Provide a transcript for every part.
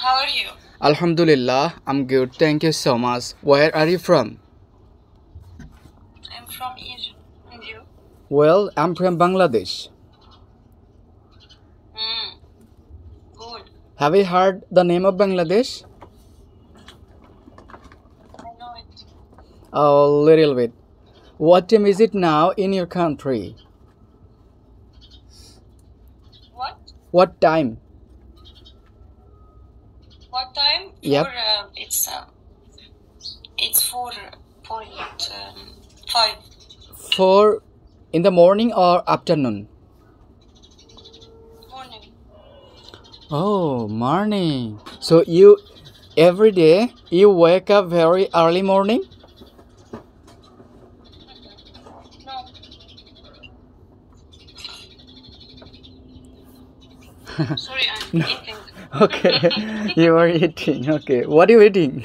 how are you? Alhamdulillah, I'm good. Thank you so much. Where are you from? I'm from Egypt. And you? Well, I'm from Bangladesh. Good. Have you heard the name of Bangladesh? I know it. A little bit. What time is it now in your country? What? What time? What time? Yep. It's 4:5. 4 in the morning or afternoon? Morning. Oh, morning. So every day you wake up very early morning? No. Sorry, I'm eating. Okay, you are eating. Okay, what are you eating?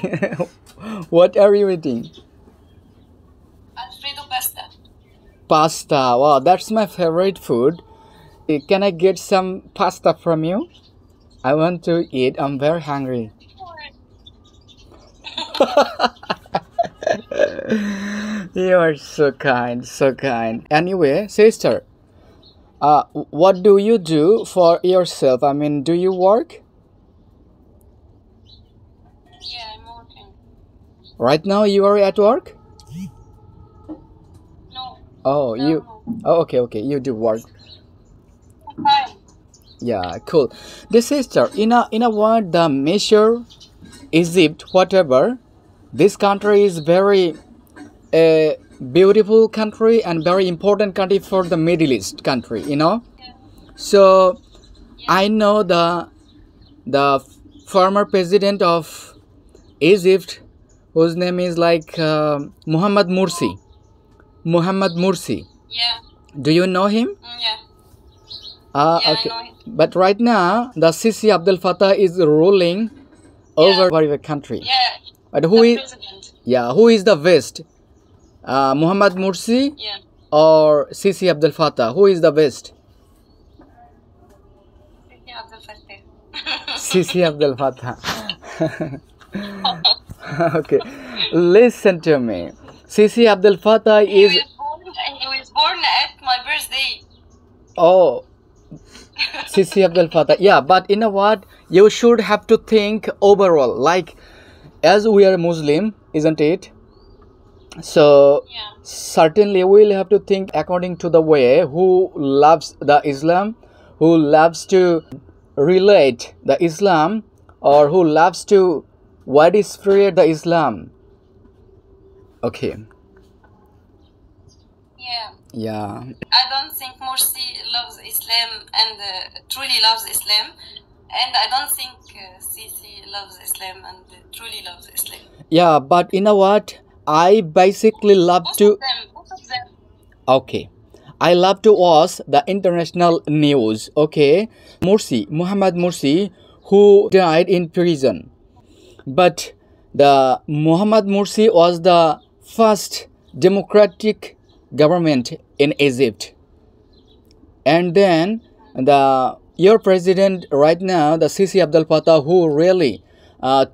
What are you eating? Alfredo pasta. Pasta. Wow, that's my favorite food. Can I get some pasta from you? I want to eat. I'm very hungry. You are so kind, so kind. Anyway, sister, what do you do for yourself? I mean, do you work? Yeah, I'm working. Right now you are at work? No. Oh, No, you. no. Oh, okay. You do work. Fine. Yeah, cool. The sister, in a word, the measure Egypt, whatever. This country is very a beautiful country and very important country for the Middle East country. Yeah. So Yeah. I know the former president of Egypt, whose name is like Muhammad Morsi. Muhammad Morsi. Yeah. Do you know him? Yeah. Yeah, Okay. I know it. But right now, the Sisi Abdel Fattah is ruling over the country. Yeah. But The president. who is the best? Muhammad Morsi Yeah. or Sisi Abdel Fattah? Who is the best? Sisi Abdel Fattah. Sisi Abdel Fattah. Okay, listen to me. Sisi Abdel Fattah He is. was born at my birthday. Oh, Sisi Abdel Fattah. Yeah, but you know what? You should have to think overall. Like, as we are Muslim, isn't it? So Yeah. certainly we'll have to think according to the way who loves the Islam, who loves to relate the Islam, or who loves to widespread the Islam. Okay. Yeah. I don't think Morsi loves Islam and truly loves Islam, and I don't think Sisi loves Islam and truly loves Islam. Yeah, but you know what? I basically love Both to. of them. Okay. I love to watch the international news. Okay. Muhammad Morsi, who died in prison. But the Muhammad Morsi was the first democratic government in Egypt. And then your president right now, the Sisi Abdel Fattah, who really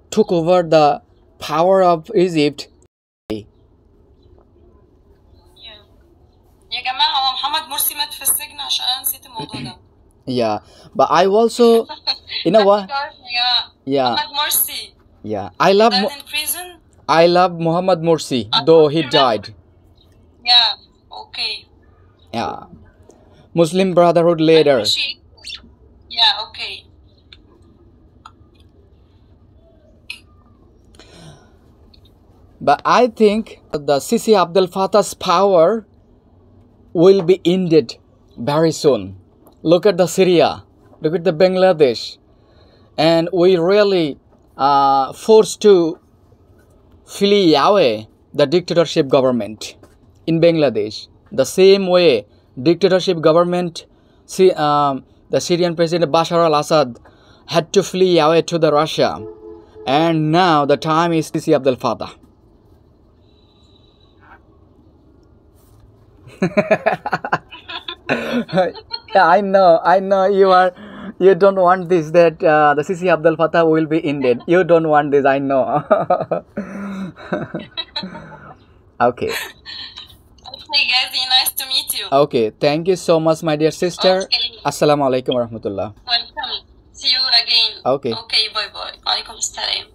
took over the power of Egypt. يا جماعة هو محمد مرسي مات في السجن عشان أنا نسيت الموضوع ده. Yeah, but I also, you know what? Yeah. Muhammad Morsi. Yeah, Died in prison. I love Muhammad Morsi, though he died. Yeah. Okay. Yeah. Muslim Brotherhood leader. Yeah. Okay. But I think the Sisi Abdel Fattah's power will be ended very soon. Look at the Syria, look at the Bangladesh, and we really forced to flee away the dictatorship government in Bangladesh. The same way dictatorship government, the Syrian president Bashar al-Assad had to flee away to the Russia, and now the time is Sisi Abdel Fattah. Yeah, I know You don't want this, that the Sisi Abdel Fattah will be ended. You don't want this, I know. Okay. Okay, Ghazi, nice to meet you. Okay, thank you so much, my dear sister. Okay. Assalamu alaikum warahmatullah. Welcome. See you again. Okay. Okay, bye bye. Alaikum salam.